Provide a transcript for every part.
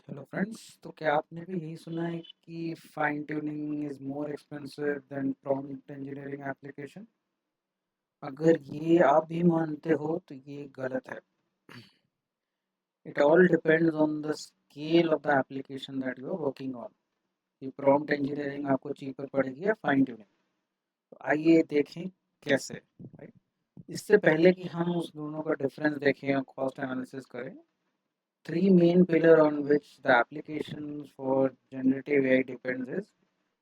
Hello friends. तो क्या आपने भी यही सुना है कि fine tuning is more expensive than prompt engineering application? अगर ये आप भी मानते हो तो ये गलत है। It all depends on the scale of the application that you are working on. ये प्रॉम्प्ट इंजीनियरिंग आपको चीपर पड़ेगी या फाइन ट्यूनिंग? तो आइए देखें कैसे, राइट। इससे पहले कि हम उस दोनों का डिफरेंस देखें और कॉस्ट एनालिसिस करें, three main pillar on which the applications for generative AI depends is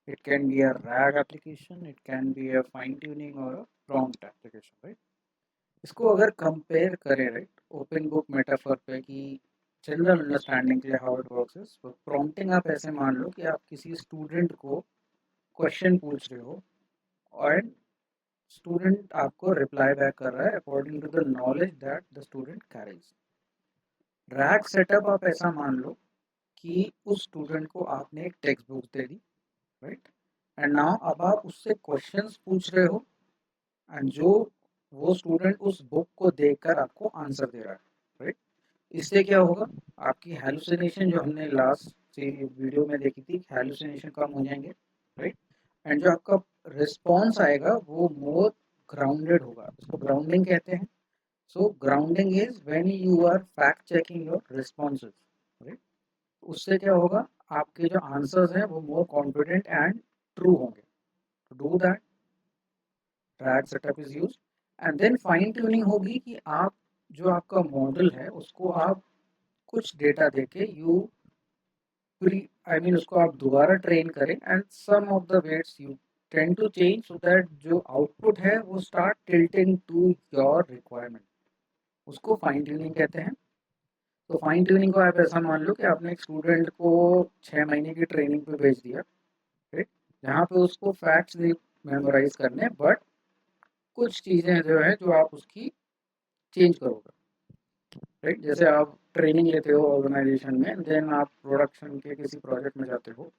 it can be a RAG application, it can be a fine tuning or a prompt application, right? इसको अगर compare करें, right, open book metaphor पे कि general understanding के लिए how it works is, तो prompting आप ऐसे मान लो कि आप किसी स्टूडेंट को क्वेश्चन पूछ रहे हो और स्टूडेंट आपको रिप्लाई बैक कर रहा है according to the knowledge that the student carries. RAG setup आप ऐसा मान लो कि उस स्टूडेंट को आपने एक text book they the, right, and now अब आप उससे क्वेश्चंस पूछ रहे हो एंड जो वो स्टूडेंट उस बुक को देखकर आपको आंसर दे रहा है, राइट। इससे क्या होगा? आपकी हेलुसिनेशन जो हमने लास्ट से वीडियो में देखी थी, हेलुसिनेशन कम हो जाएंगे, राइट। एंड जो आपका रिस्पॉन्स आएगा वो मोर ग्राउंडेड होगा, इसको ग्राउंडिंग कहते हैं। So grounding is when you are fact checking your responses, right. उससे क्या होगा? आपके जो आंसर्स हैं वो मोर कॉन्फिडेंट एंड ट्रू होंगे। To do that, RAG setup is used. And then fine tuning होगी कि आप जो आपका मॉडल है उसको आप कुछ डेटा देके यू प्री आई मीन उसको आप दोबारा ट्रेन करें and some of the weights you tend to change so that जो आउटपुट है वो start tilting to your requirement. उसको फाइन ट्यूनिंग कहते हैं। तो फाइन ट्यूनिंग को आप ऐसा मान लो कि आपने एक स्टूडेंट को 6 महीने की ट्रेनिंग पे भेज दिया, राइट, जहाँ पे उसको फैक्ट्स नहीं मेमोराइज करने, बट कुछ चीज़ें जो है जो आप उसकी चेंज करोगे, राइट। जैसे आप ट्रेनिंग लेते हो ऑर्गेनाइजेशन में, देन आप प्रोडक्शन के किसी प्रोजेक्ट में जाते हो,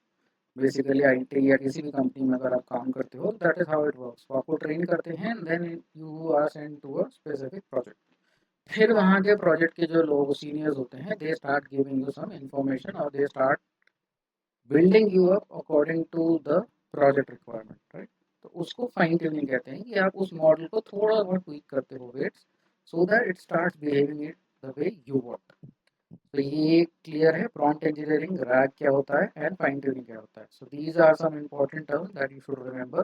बेसिकली आईटी या किसी भी कंपनी में अगर आप काम करते हो, that is how it works. तो आपको ट्रेन करते हैं, then you are send to a specific project. फिर वहाँ के प्रोजेक्ट के जो लोग सीनियर्स होते हैं, they start giving you some information और they start building you up according to the project requirement, right. तो उसको फाइन ट्यूनिंग कहते हैं कि आप उस मॉडल को थोड़ा बहुत ट्वीक करते हो weights, so that it starts behaving it the way you want. तो ये क्लियर है प्रॉम्प्ट इंजीनियरिंग, रैग क्या होता है एंड फाइन ट्यूनिंग क्या होता है। So these are some important terms that you should remember.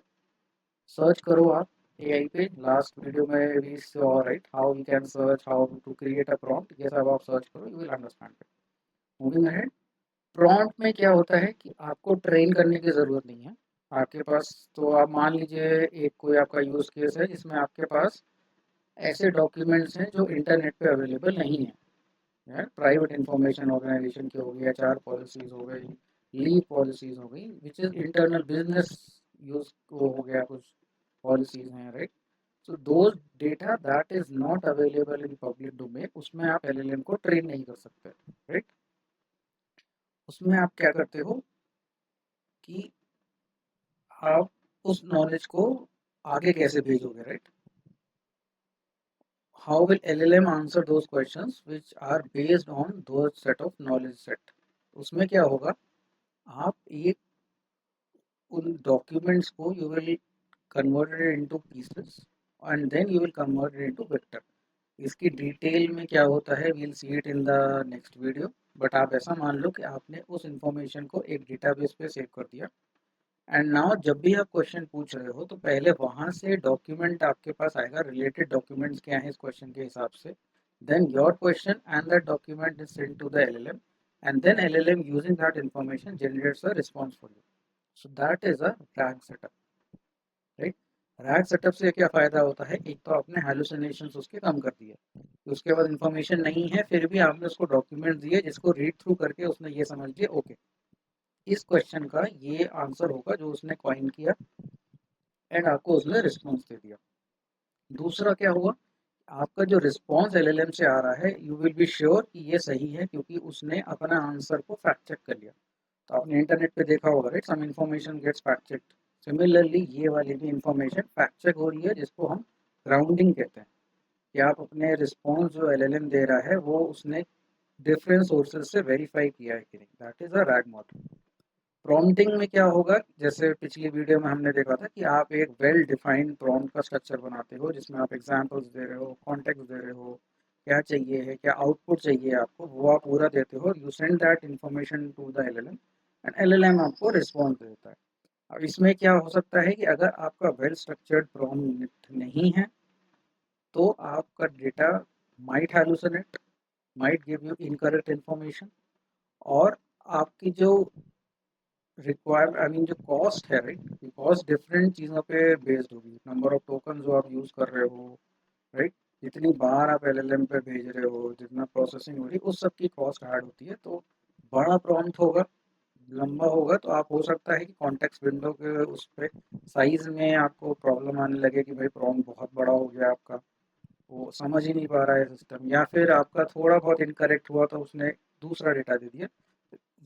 Search करो आप एआई पे, लास्ट वीडियो में we saw, right, how we can search, how to create a prompt, ये सब आप सर्च करो, you will understand it. Moving ahead, prompt में क्या होता है कि आपको ट्रेन करने की ज़रूरत नहीं है। आपके पास, तो आप मान लीजिए एक कोई आपका यूज़ केस है जिसमें आपके पास ऐसे डॉक्यूमेंट्स हैं जो इंटरनेट पे अवेलेबल नहीं है, यार प्राइवेट इंफॉर्मेशन ऑर्गेनाइजेशन की हो गई, एचआर पॉलिसीज हो गई, लीव पॉलिसीज हो गई, which is internal business use वो हो गया, कुछ पॉलिसीज हैं, right. So those data that is not available in public domain, उसमें आप एलएलएम को ट्रेन नहीं कर सकते, राइट। उसमें आप क्या करते हो कि आप उस नॉलेज को आगे कैसे भेजोगे, right. How will LLM answer those questions which are based on those set of knowledge set. उसमें क्या होगा? आप एक उन डॉक्यूमेंट्स को you will convert it into pieces and then you will convert it into vector. इसकी detail में क्या होता है, we'll see it in the next video. But आप ऐसा मान लो कि आपने उस इंफॉर्मेशन को एक डेटाबेस पे सेव कर दिया एंड नाउ जब भी आप क्वेश्चन पूछ रहे हो तो पहले वहां से डॉक्यूमेंट आपके पास आएगा, रिलेटेड डॉक्यूमेंट्स क्या हैं इस क्वेश्चन के हिसाब से। Then your question and that document is sent to the LLM and then LLM using that information generates a response for you. So that is a RAG setup, right. RAG setup से क्या फायदा होता है? एक तो आपने hallucinations उसके कम कर दिए, उसके बाद इंफॉर्मेशन नहीं है फिर भी आपने उसको डॉक्यूमेंट दिए जिसको रीड थ्रू करके उसने ये समझ लिया, ओके, इस क्वेश्चन का ये आंसर होगा जो उसने कॉइन किया, एंड आपको उसने रिस्पॉन्स दे दिया। दूसरा क्या हुआ? आपका जो रिस्पॉन्स एलएलएम से आ रहा है, यू विल बी श्योर कि ये सही है क्योंकि उसने अपना आंसर को फैक्ट चेक कर लिया। तो आपने इंटरनेट पे देखा होगा, right, some information gets fact checked. Similarly ये वाली भी इंफॉर्मेशन फैक्ट चेक हो रही है, जिसको हम ग्राउंडिंग कहते हैं, कि आप अपने रिस्पॉन्स जो एलएलएम दे रहा है वो उसने डिफरेंट सोर्सेज से वेरीफाई किया है कि नहीं, that is a rag model. Prompting में क्या होगा, जैसे पिछली वीडियो में हमने देखा था कि आप एक वेल डिफाइंड प्रॉम्प्ट का स्ट्रक्चर बनाते हो जिसमें आप एग्जांपल्स दे रहे हो, कॉन्टेक्स्ट दे रहे हो, क्या चाहिए है, क्या आउटपुट चाहिए आपको, वो आप पूरा देते हो, you send that information to the LLM and LLM आपको रिस्पॉन्ड देता है। अब इसमें क्या हो सकता है कि अगर आपका वेल स्ट्रक्चर्ड प्रॉम्प्ट नहीं है तो आपका data might hallucinate, might give you incorrect information, और आपकी जो रिक्वायर आई मीन जो कॉस्ट है, राइट, कॉस्ट डिफरेंट चीज़ों पे बेस्ड होगी, नंबर ऑफ टोकन जो आप यूज़ कर रहे हो, राइट, जितनी बार आप एलएलएम पे भेज रहे हो, जितना प्रोसेसिंग हो रही है, उस सब की कॉस्ट ऐड होती है। तो बड़ा प्रॉम्प्ट होगा, लंबा होगा, तो आप हो सकता है कि कॉन्टेक्स्ट विंडो के उस पे साइज में आपको प्रॉब्लम आने लगे कि भाई प्रॉम्प्ट बहुत बड़ा हो गया आपका, वो समझ ही नहीं पा रहा है सिस्टम, या फिर आपका थोड़ा बहुत इनकरेक्ट हुआ तो उसने दूसरा डेटा दे दिया।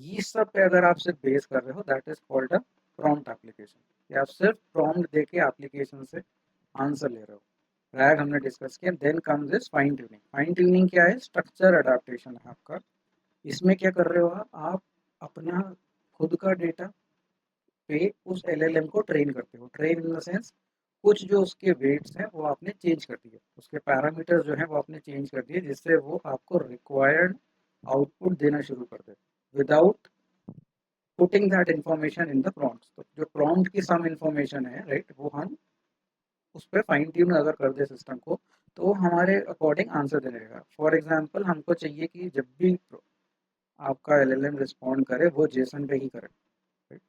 ये सब पे अगर आप सिर्फ बेस कर रहे हो, that is called a prompt application, कि आप सिर्फ प्रॉम्प्ट देके एप्लीकेशन से आंसर ले रहे हो। रैग हमने डिस्कस किया। Then comes is fine tuning. Fine tuning क्या है? स्ट्रक्चर अडेप्टेशन है आपका। इसमें क्या कर रहे हो आप अपना खुद का डेटा पे उस एलएलएम को ट्रेन करते हो। ट्रेन इन द सेंस, कुछ जो उसके वेट्स हैं वो आपने चेंज कर दिए, उसके पैरामीटर्स जो हैं वो आपने चेंज कर दिए, जिससे वो आपको रिक्वायर्ड आउटपुट देना शुरू कर दे without putting that information in the prompts. तो जो प्रॉम्प्ट की सम इन्फॉर्मेशन है, राइट, वो हम उस पर फाइन ट्यून अगर कर दे सिस्टम को, तो वो हमारे अकॉर्डिंग आंसर दे देगा। फॉर एग्जांपल, हमको चाहिए कि जब भी आपका एलएलएम रिस्पॉन्ड करे वो जेसन पे ही करे, right?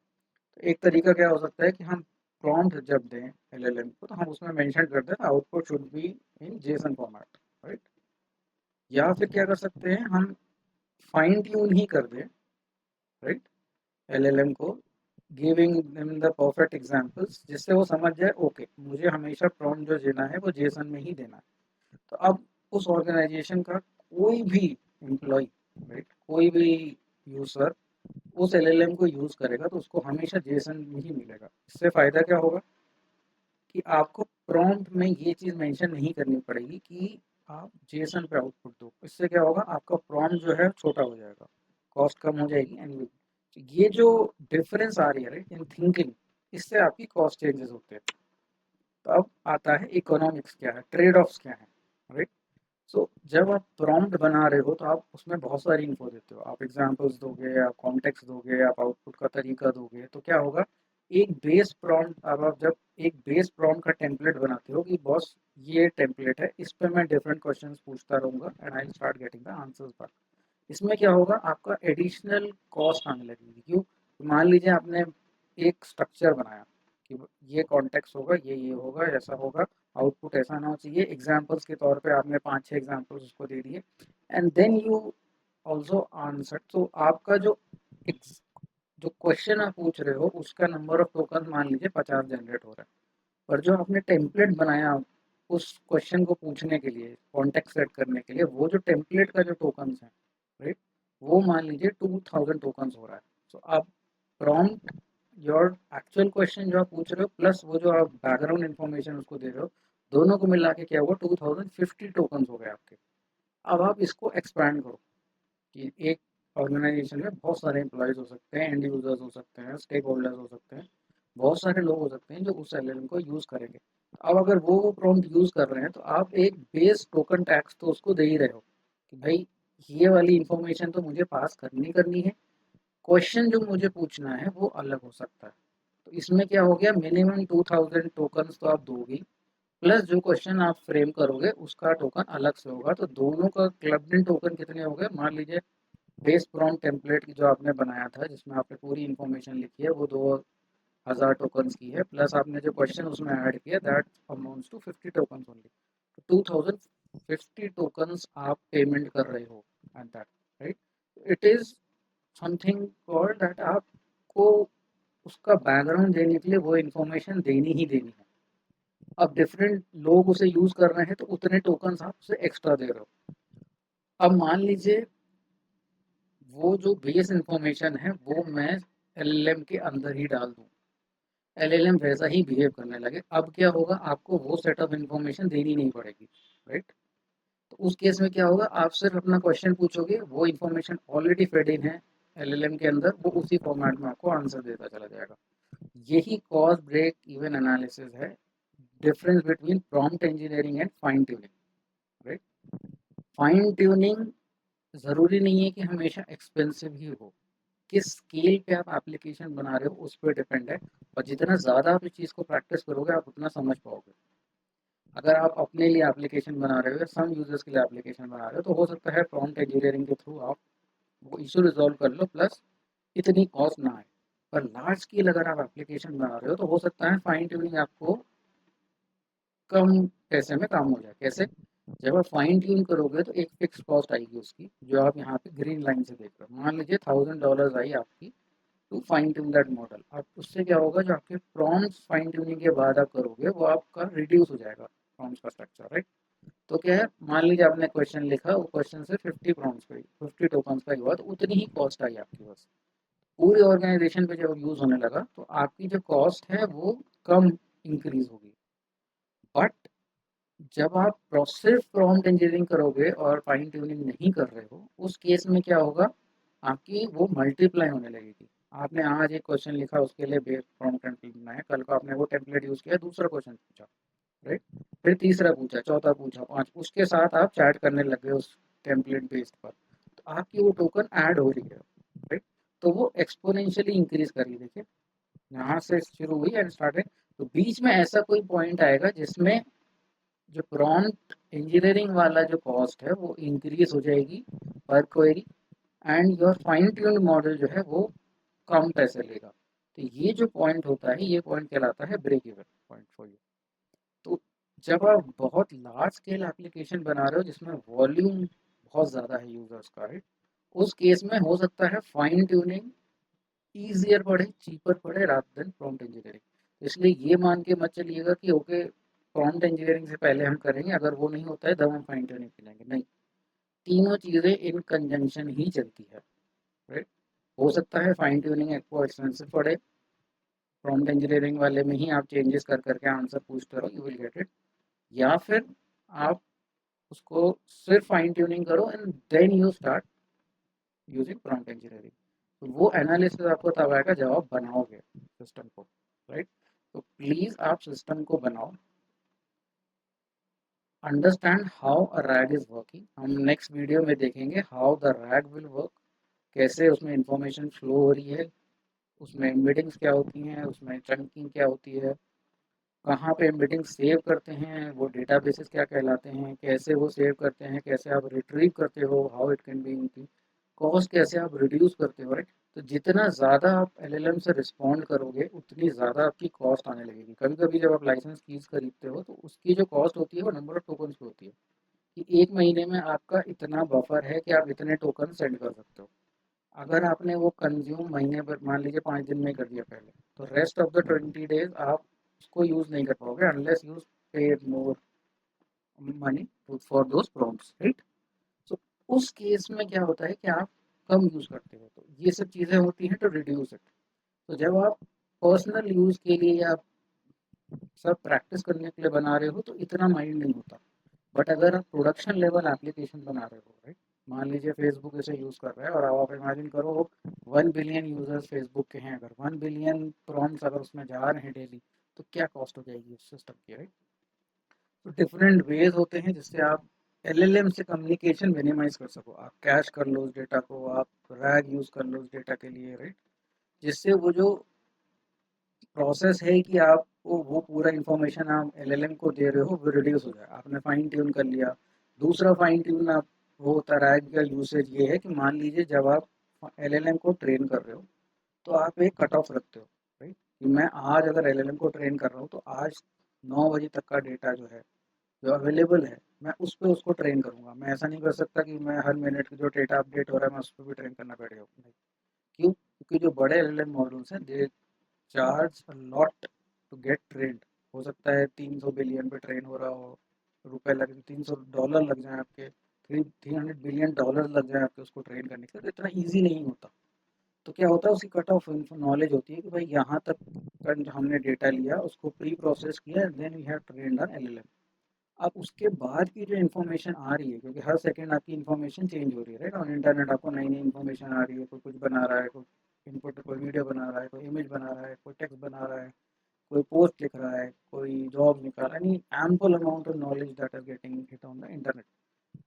तो एक तरीका क्या हो सकता है कि हम प्रॉम्प्ट जब दें एलएलएम को, तो हम उसमें मेंशन कर दें output should be in JSON format, right. या फिर क्या कर सकते हैं, हम फाइन ट्यून ही कर दें, राइट, एलएलएम को, giving them the perfect examples, जिससे वो समझ जाए ओके मुझे हमेशा प्रॉम्प्ट जो देना है वो जेसन में ही देना है। तो अब उस ऑर्गेनाइजेशन का कोई भी एम्प्लॉय, राइट, कोई भी यूजर उस एलएलएम को यूज करेगा तो उसको हमेशा जेसन में ही मिलेगा। इससे फायदा क्या होगा कि आपको प्रॉम्प्ट में ये चीज मेंशन नहीं करनी पड़ेगी कि आप जेसन पे आउटपुट दो। इससे क्या होगा, आपका प्रॉम्प्ट जो है छोटा हो जाएगा, कॉस्ट कम हो जाएगी, एंड ये जो डिफरेंस आ रही है, राइट, इन थिंकिंग, इससे आपकी कॉस्ट चेंजेस होते हैं। तो अब आता है इकोनॉमिक्स क्या है, ट्रेड ऑफ्स क्या है, राइट। सो जब आप प्रॉम्प्ट बना रहे हो तो आप उसमें बहुत सारी इन्फो देते हो, आप एग्जांपल्स दोगे, आप कॉन्टेक्स्ट दोगे, आप आउटपुट का तरीका दोगे, तो क्या होगा, एक बेस प्रॉम्प्ट, अब आप जब एक बेस प्रॉम्प्ट का टेम्पलेट बनाते हो कि बॉस ये टेम्पलेट है, इस पे मैं डिफरेंट क्वेश्चंस पूछता रहूंगा and I start getting the answers back. इसमें क्या होगा, आपका एडिशनल कॉस्ट आने लगेगी। क्यों? मान लीजिए आपने एक स्ट्रक्चर बनाया कि ये कॉन्टेक्स्ट होगा, ये होगा, ऐसा होगा, आउटपुट ऐसा ना हो चाहिए, एग्जाम्पल्स के तौर पे आपने 5-6 एग्जाम्पल्स उसको दे दिए, and then you also answer. तो आपका जो क्वेश्चन आप पूछ रहे हो उसका नंबर ऑफ टोकन मान लीजिए 50 जनरेट हो रहा है, पर जो आपने टेम्पलेट बनाया उस क्वेश्चन को पूछने के लिए, कॉन्टेक्स्ट सेट करने के लिए, वो जो टेम्पलेट का जो टोकन्स है, राइट, वो मान लीजिए 2000 टोकन्स हो रहा है। तो आप प्रॉम्प्ट, योर एक्चुअल क्वेश्चन जो आप पूछ रहे हो प्लस वो जो आप बैकग्राउंड इन्फॉर्मेशन उसको दे रहे हो, दोनों को मिला के क्या हुआ, 2050 टोकन्स हो गए आपके। अब आप इसको एक्सपैंड करो कि एक ऑर्गेनाइजेशन में बहुत सारे एम्प्लॉयज हो सकते हैं, एंड यूजर्स हो सकते हैं, स्टेक होल्डर्स हो सकते हैं, बहुत सारे लोग हो सकते हैं जो उस एलएलएम को यूज करेंगे। अब अगर वो प्रॉम्प्ट यूज कर रहे हैं तो आप एक बेस टोकन टैक्स तो उसको दे ही रहे हो कि भाई ये वाली इंफॉर्मेशन तो मुझे पास करनी करनी है, क्वेश्चन जो मुझे पूछना है वो अलग हो सकता है। तो इसमें क्या हो गया, मिनिमम 2000 टोकन्स तो आप दोगे, प्लस जो क्वेश्चन आप फ्रेम करोगे उसका टोकन अलग से होगा। तो दोनों का क्लब्ड इन टोकन कितने हो गए, मान लीजिए बेस प्रॉम्प्ट टेम्पलेट जो आपने बनाया था जिसमें आपने पूरी इन्फॉर्मेशन लिखी है वो 2000 टोकन्स की है, प्लस आपने जो क्वेश्चन उसमें ऐड किया that amounts to 50 tokens only. तो 2050 टोकन्स आप पेमेंट कर रहे हो at that, right. It is something called that आपको उसका बैकग्राउंड देने के लिए वो इन्फॉर्मेशन देनी ही देनी है। अब डिफरेंट लोग उसे यूज कर रहे हैं तो उतने टोकन्स आप उसे एक्स्ट्रा दे रहे हो। अब मान लीजिए वो जो बेस इंफॉर्मेशन है वो मैं एलएलएम के अंदर ही डाल दूं, एलएलएम वैसा ही बिहेव करने लगे, अब क्या होगा, आपको वो सेट ऑफ इंफॉर्मेशन देनी नहीं पड़ेगी, राइट। तो उस केस में क्या होगा, आप सिर्फ अपना क्वेश्चन पूछोगे, वो इन्फॉर्मेशन ऑलरेडी फेड इन है एलएलएम के अंदर, वो उसी फॉर्मेट में आपको आंसर देता चला जाएगा। यही कॉज ब्रेक इवन एनालिसिस है, difference between prompt engineering and fine tuning, right. Fine tuning ज़रूरी नहीं है कि हमेशा एक्सपेंसिव ही हो, किस स्केल पे आप एप्लीकेशन बना रहे हो उस पर डिपेंड है, और जितना ज़्यादा आप इस चीज़ को प्रैक्टिस करोगे आप उतना समझ पाओगे। अगर आप अपने लिए एप्लीकेशन बना रहे हो या सम यूजर्स के लिए एप्लीकेशन बना रहे हो, तो हो सकता है प्रॉम्प्ट इंजीनियरिंग के थ्रू आप वो इशू रिजॉल्व कर लो, प्लस इतनी कॉस्ट ना आए। पर लार्ज स्केल अगर आप एप्लीकेशन बना रहे हो तो हो सकता है फाइन ट्यूनिंग आपको कम पैसे में काम हो जाए। कैसे? जब आप फाइन ट्यून करोगे तो एक फिक्स कॉस्ट आएगी उसकी, जो आप यहाँ पे ग्रीन लाइन से देख रहे हो। मान लीजिए $1000 आई आपकी to fine tune that model. अब उससे क्या होगा, जो आपके प्रॉम्प्ट्स फाइन ट्यूनिंग के बाद आप करोगे वो आपका रिड्यूस हो जाएगा, प्रॉम्प्ट्स का स्ट्रक्चर, राइट। तो क्या है, मान लीजिए आपने क्वेश्चन लिखा, वो क्वेश्चन से 50 प्रॉम्प्ट्स पे 50 टोकन्स का हुआ, तो उतनी ही कॉस्ट आई आपकी बस। पूरी ऑर्गेनाइजेशन पे जब यूज होने लगा तो आपकी जो कॉस्ट है वो कम इंक्रीज होगी। बट जब आप सिर्फ प्रॉम्प्ट इंजीनियरिंग करोगे और फाइन ट्यूनिंग नहीं कर रहे हो, उस केस में क्या होगा, आपकी वो मल्टीप्लाई होने लगेगी। आपने आज एक क्वेश्चन लिखा, उसके लिए बेस प्रॉम्प्ट टेम्पलेट बनाया, कल को आपने वो टेम्पलेट यूज किया, दूसरा क्वेश्चन पूछा, राइट। फिर तीसरा पूछा, चौथा पूछा, पांच, उसके साथ आप चैट करने लग गए उस टेम्पलेट बेस्ड पर, तो आपकी वो टोकन ऐड हो रही है, राइट। तो वो एक्सपोनेंशियली इंक्रीज करी, देखिए यहाँ से शुरू हुई एंड स्टार्टेड। तो बीच में ऐसा कोई पॉइंट आएगा जिसमें जो प्रॉम्प्ट इंजीनियरिंग वाला जो कॉस्ट है वो इंक्रीज हो जाएगी पर query, and your fine tuned model जो है वो कम पैसे लेगा। तो ये जो पॉइंट होता है, ये पॉइंट कहलाता है break even point for you. तो जब आप बहुत लार्ज स्केल एप्लीकेशन बना रहे हो जिसमें वॉल्यूम बहुत ज़्यादा है यूजर्स का, राइट, उस केस में हो सकता है फाइन ट्यूनिंग ईजियर पड़े, चीपर पड़े रादर देन प्रॉम्प्ट इंजीनियरिंग। इसलिए ये मान के मत चलिएगा कि ओके प्रॉम्प्ट इंजीनियरिंग से पहले हम करेंगे, अगर वो नहीं होता है तब हम फाइन ट्यूनिंग करेंगे, नहीं। तीनों चीज़ें इन कंजंक्शन ही चलती है, राइट। हो सकता है फाइन ट्यूनिंग आपको एक्सपेंसिव पड़े, प्रॉम्प्ट इंजीनियरिंग वाले में ही आप चेंजेस कर करके आंसर पूछते रहो, यू विल गेट इट। या फिर आप उसको सिर्फ फाइन ट्यूनिंग करो and then you start using prompt engineering. तो वो एनालिसिस आपको तब आएगा जब आप बनाओगे सिस्टम को, राइट। तो प्लीज आप सिस्टम को बनाओ, understand how a rag is working. हम नेक्स्ट वीडियो में देखेंगे how the rag will work, कैसे उसमें इंफॉर्मेशन फ्लो हो रही है, उसमें एम्बेडिंग्स क्या होती हैं, उसमें चंकिंग क्या होती है, कहाँ पे एम्बेडिंग सेव करते हैं, वो डेटाबेसेस क्या कहलाते हैं, कैसे वो सेव करते हैं, कैसे आप रिट्रीव करते हो, हाउ इट कैन बी इनकी कॉस्ट, कैसे आप रिड्यूस करते हो, राइट। तो जितना ज़्यादा आप एलएलएम से रिस्पॉन्ड करोगे उतनी ज़्यादा आपकी कॉस्ट आने लगेगी। कभी कभी जब आप लाइसेंस कीज खरीदते हो तो उसकी जो कॉस्ट होती है वो नंबर ऑफ टोकन्स पे होती है, कि एक महीने में आपका इतना बफर है कि आप इतने टोकन सेंड कर सकते हो। अगर आपने वो कंज्यूम महीने भर, मान लीजिए 5 दिन में कर दिया पहले, तो रेस्ट ऑफ द 20 डेज आप उसको यूज़ नहीं कर पाओगे अनलेस यू पे more money for those prompts, right. तो उस केस में क्या होता है कि आप कम यूज़ करते हो, तो ये सब चीज़ें होती हैं टू रिड्यूस इट। तो जब आप पर्सनल यूज़ के लिए या सब प्रैक्टिस करने के लिए बना रहे हो तो इतना माइंड नहीं होता। बट अगर आप प्रोडक्शन लेवल एप्लीकेशन बना रहे हो, राइट, मान लीजिए फेसबुक इसे यूज़ कर रहा है और आप इमेजिन करो 1 बिलियन यूजर्स फेसबुक के हैं, अगर 1 बिलियन प्रॉम्प्ट्स अगर उसमें जा रहे हैं डेली, तो क्या कॉस्ट हो जाएगी उस सिस्टम की, राइट। तो डिफरेंट वेज होते हैं जिससे आप एलएलएम से कम्युनिकेशन मिनिमाइज कर सको, आप कैश कर लो उस डेटा को, आप रैग यूज़ कर लो उस डेटा के लिए, राइट। जिससे वो जो प्रोसेस है कि आप वो पूरा इंफॉर्मेशन आप एलएलएम को दे रहे हो वो रिड्यूस हो जाए, आपने फाइन ट्यून कर लिया। दूसरा फाइन ट्यून आप वो होता रहा का यूसेज ये है कि मान लीजिए जब आप एलएलएम को ट्रेन कर रहे हो तो आप एक कट ऑफ रखते हो, राइट, कि मैं आज अगर एलएलएम को ट्रेन कर रहा हूँ तो आज 9 बजे तक का डेटा जो है, जो अवेलेबल है, मैं उस पर उसको ट्रेन करूंगा। मैं ऐसा नहीं कर सकता कि मैं हर मिनट जो डेटा अपडेट हो रहा है मैं उस पर भी ट्रेन करना पड़ेगा, नहीं। क्यों? क्योंकि जो बड़े एलएलएम मॉडल्स हैं they charge a lot to get trained. हो सकता है 300 बिलियन पे ट्रेन हो रहा हो, रुपए लग $300 लग जाए आपके, 300 बिलियन डॉलर लग जाए आपके उसको ट्रेन करने के लिए, तो इतना ईजी नहीं होता। तो क्या होता है, उसकी कट ऑफ नॉलेज होती है कि भाई यहाँ तक का हमने डेटा लिया, उसको प्री प्रोसेस किया, then we have trained on LLM. अब उसके बाद की जो इन्फॉर्मेशन आ रही है, क्योंकि हर सेकंड आपकी इन्फॉर्मेशन चेंज हो रही है, राइट? ऑन इंटरनेट आपको नई नई इन्फॉर्मेशन आ रही है, कोई कुछ बना रहा है, कोई इनपुट, कोई वीडियो बना रहा है, कोई इमेज बना रहा है, कोई टेक्स्ट बना रहा है, कोई पोस्ट लिख रहा है, कोई जॉब निकाल रहा है, यानी ample amount of knowledge that are getting hit on the internet.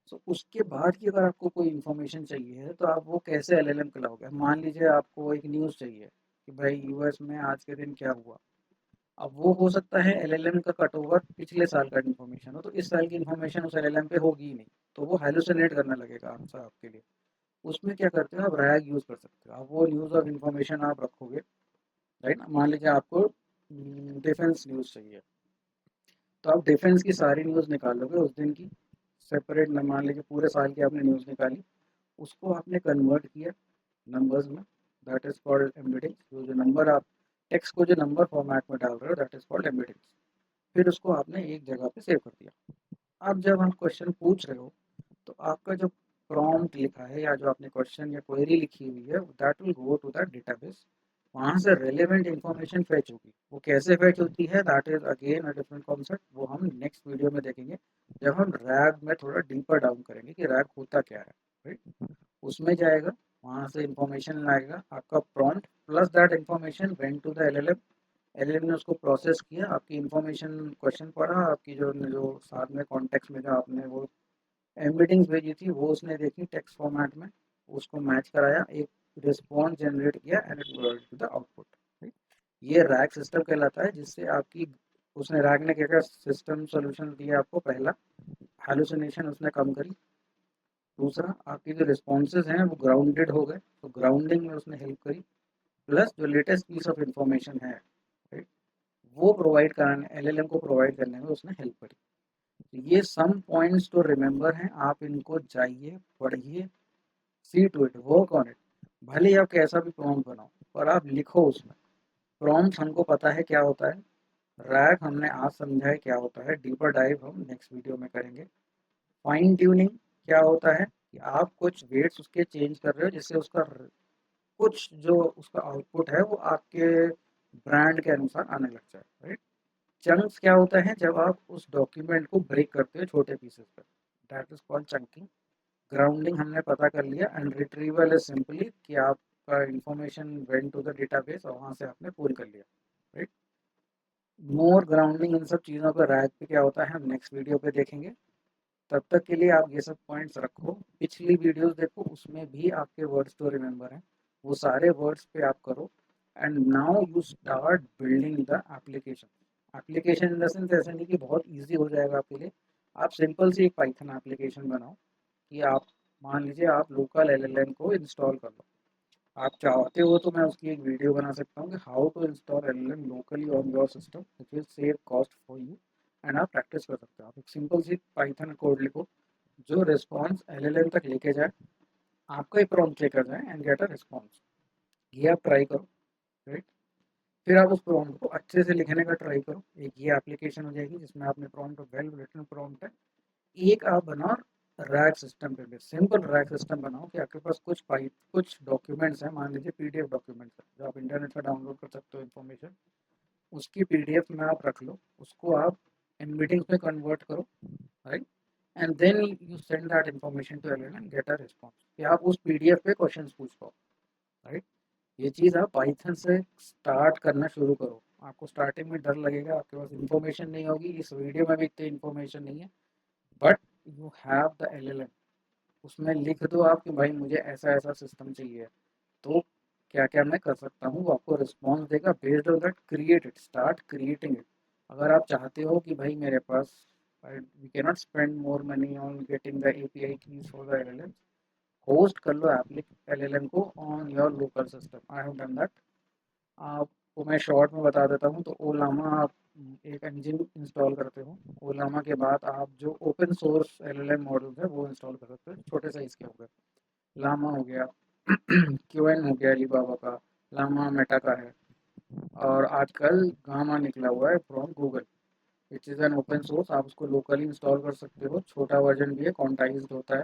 So उसके बाद की अगर आपको कोई इन्फॉर्मेशन चाहिए है तो आप वो कैसे एलएलएम पे लाओगे? मान लीजिए आपको एक न्यूज़ चाहिए कि भाई यूएस में आज के दिन क्या हुआ। अब वो हो सकता है एलएलएम का कट ओवर पिछले साल का इन्फॉर्मेशन हो, तो इस साल की इन्फॉर्मेशन उस एलएलएम पे होगी ही नहीं, तो वो हेलुसिनेट करने लगेगा आंसर आपके लिए। उसमें क्या करते हो, आप रैग यूज़ कर सकते हो। आप वो न्यूज़ और इन्फॉर्मेशन आप रखोगे, राइट ना? मान लीजिए आपको डिफेंस न्यूज़ चाहिए, तो आप डिफेंस की सारी न्यूज़ निकालोगे उस दिन की, सेपरेट न, मान लीजिए पूरे साल की आपने न्यूज़ निकाली, उसको आपने कन्वर्ट किया नंबर्स में, दैट इज कॉल्ड एम्बेडिंग। जो नंबर आप टेक्स्ट को जो नंबर फॉर्मेट में डाल रहे हो, दैट इज कॉल्ड एम्बेडिंग। फिर उसको आपने एक जगह पे सेव कर दिया। अब जब आप क्वेश्चन पूछ रहे हो तो आपका जो प्रॉम्प्ट लिखा है या जो आपने क्वेश्चन या क्वेरी लिखी हुई है, that will go to that database. वहाँ से रेलेवेंट इन्फॉर्मेशन फेच होगी। वो कैसे फेच होती है, that is again a different concept, वो हम नेक्स्ट वीडियो में देखेंगे जब हम रैग में थोड़ा डीपर डाउन करेंगे कि रैग होता क्या है, राइट? उसमें जाएगा, वहाँ से इंफॉर्मेशन लाएगा, आपका prompt plus that information went to the LLM. LLM ने उसको प्रोसेस किया, आपकी इंफॉर्मेशन क्वेश्चन पढ़ा, आपकी जो जो साथ में कॉन्टेक्स्ट में जो आपने वो एम्बेडिंग्स भेजी थी वो उसने देखी टेक्स्ट फॉर्मेट में, उसको मैच कराया, एक रिस्पॉन्स जनरेट किया and it provide to the output. ये रैग सिस्टम कहलाता है, जिससे आपकी, उसने रैग ने क्या क्या सिस्टम सोल्यूशन दिया आपको। पहला, हेलुसिनेशन उसने कम करी। दूसरा, आपके जो रिस्पॉन्सेज हैं वो ग्राउंडेड हो गए, तो ग्राउंडिंग में उसने हेल्प करी। प्लस जो लेटेस्ट पीस ऑफ इंफॉर्मेशन है, राइट, वो प्रोवाइड कराने, एलएलएम को प्रोवाइड करने में उसने हेल्प करी। तो ये सम पॉइंट्स तो रिमेंबर हैं, आप इनको जाइए, पढ़िए, see to it, work on it. भले ही आप कैसा भी प्रॉम्प्ट बनाओ, पर आप लिखो उसमें। प्रॉम्प्ट हमको पता है क्या होता है, रैग हमने आज समझा है क्या होता है, डीपर डाइव हम नेक्स्ट वीडियो में करेंगे। फाइन ट्यूनिंग क्या होता है कि आप कुछ वेट्स उसके चेंज कर रहे हो, जिससे उसका कुछ जो उसका आउटपुट है वो आपके ब्रांड के अनुसार आने लग जाए, राइट? चंक्स क्या होता है, जब आप उस डॉक्यूमेंट को ब्रेक करते हो छोटे पीसेस पर, that is called chunking. Grounding हमने पता कर लिया, एंड रिट्रीवल इज सिंपली कि आपका information went to the database और वहां से आपने पुल कर लिया, राइट? मोर ग्राउंडिंग इन सब चीज़ों पर रैग पे क्या होता है हम नेक्स्ट वीडियो पे देखेंगे। तब तक के लिए आप ये सब पॉइंट्स रखो, पिछली वीडियोस देखो, उसमें भी आपके वर्ड्स तो रिमेंबर हैं, वो सारे वर्ड्स पे आप करो। And now you start building the application. Application in the sense ऐसे नहीं कि बहुत इजी हो जाएगा आपके लिए। आप सिंपल सी एक पाइथन एप्लीकेशन बनाओ कि आप, मान लीजिए आप लोकल एलएलएम को इंस्टॉल कर लो। आप चाहते हो तो मैं उसकी एक वीडियो बना सकता हूँ कि how to install LLM locally on your system, which will save cost for you. And आप प्रैक्टिस कर सकते हो। आप एक सिंपल सी पाइथन कोड लिखो जो रिस्पॉन्स एलएलएम तक लेके जाए, आपका ही प्रॉम्प्ट लेकर जाए एंड गेट अ रिस्पॉन्स। ये आप ट्राई करो, राइट? फिर आप उस प्रॉम्प्ट को अच्छे से लिखने का ट्राई करो। एक ये एप्लीकेशन हो जाएगी जिसमें आपने प्रॉम्प्ट, वेल रिटन प्रॉम्प्ट है। एक आप बनाओ रैग सिस्टम पे भी, सिंपल रैग सिस्टम बनाओ कि आपके पास कुछ डॉक्यूमेंट्स हैं, मान लीजिए पीडीएफ डॉक्यूमेंट्स है जो आप इंटरनेट से डाउनलोड कर सकते हो इन्फॉर्मेशन, उसकी पीडीएफ में आप रख लो, उसको आप एम्बेडिंग्स में कन्वर्ट करो, right? And then you send that information to LLM and get a response कि आप उस पीडीएफ पे क्वेश्चंस पूछ पाओ, राइट? ये चीज़ आप पाइथन से स्टार्ट करना शुरू करो। आपको स्टार्टिंग में डर लगेगा, आपके पास इन्फॉर्मेशन नहीं होगी, इस वीडियो में भी इतनी इन्फॉर्मेशन नहीं है, but you have the LLM. उसमें लिख दो आप कि भाई मुझे ऐसा ऐसा सिस्टम चाहिए, तो क्या क्या मैं कर सकता हूँ, वो आपको रिस्पॉन्स देगा। Based on that create it, start creating it. अगर आप चाहते हो कि भाई मेरे पास, we can not spend more money on getting the API keys for the LLM, host कर लो एलएलएम को on your local system. I have done that. आपको मैं शॉर्ट में बता देता हूँ, तो ओलामा आप एक इंजन इंस्टॉल करते हो, ओलामा के बाद आप जो ओपन सोर्स एलएलएम मॉडल्स है वो इंस्टॉल कर सकते हो, छोटे साइज के हो गए, लामा हो गया, क्यूएन हो गया अलीबाबा का, लामा मेटा का है, और आजकल गामा निकला हुआ है from Google, which is an open source. आप उसको लोकली इंस्टॉल कर सकते हो, छोटा वर्जन भी है, क्वांटाइज्ड होता है,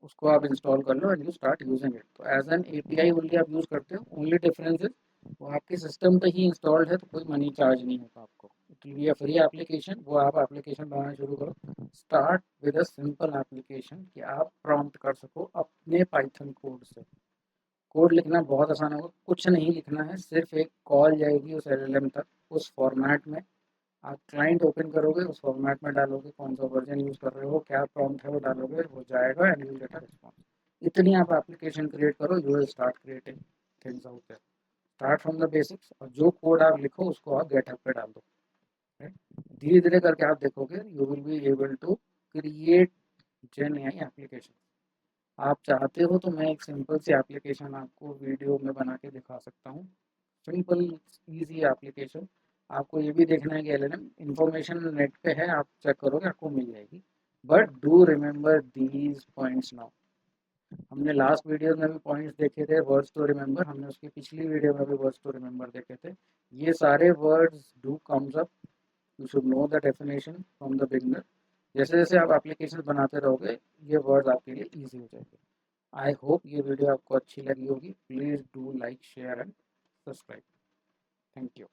उसको आप इंस्टॉल कर लो and you start using it. तो एज एन एपीआई ओनली आप यूज़ करते हो, ओनली डिफरेंस इज वो आपके सिस्टम पे ही इंस्टॉल्ड है, तो कोई मनी चार्ज नहीं होता आपको। ये फ्री एप्लीकेशन, वो आप एप्लीकेशन बनाना शुरू करो। Start with a simple application कि आप प्रॉम्प्ट कर सको अपने पाइथन कोड से। कोड लिखना बहुत आसान होगा, कुछ नहीं लिखना है, सिर्फ एक कॉल जाएगी उस एलएलएम तक, उस फॉर्मेट में आप क्लाइंट ओपन करोगे, उस फॉर्मेट में डालोगे कौन सा वर्जन यूज़ कर रहे हो, क्या प्रॉम्प्ट है वो डालोगे, वो जाएगा and you will get a response. इतनी आप एप्लीकेशन क्रिएट करो, you will start creating things out there. Start from the basics, और जो कोड आप लिखो उसको आप गेटअप पे डाल दो। धीरे धीरे करके आप देखोगे you will be able to create gen AI application. आप चाहते हो तो मैं एक सिंपल सी एप्लीकेशन आपको वीडियो में बना के दिखा सकता हूँ। Simple easy application. आपको ये भी देखना है कि एलएलएम इंफॉर्मेशन नेट पे है, आप चेक करोगे आपको मिल जाएगी। But do remember these points now. हमने लास्ट वीडियो में भी पॉइंट्स देखे थे, वर्ड्स टू रिमेंबर, हमने उसकी पिछली वीडियो में भी वर्ड्स टू रिमेंबर देखे थे। ये सारे words do comes up, you should know the definition from the beginner. जैसे जैसे आप एप्लीकेशन बनाते रहोगे ये वर्ड्स आपके लिए ईजी हो जाएंगे। आई होप ये वीडियो आपको अच्छी लगी होगी। Please do like share and subscribe. Thank you.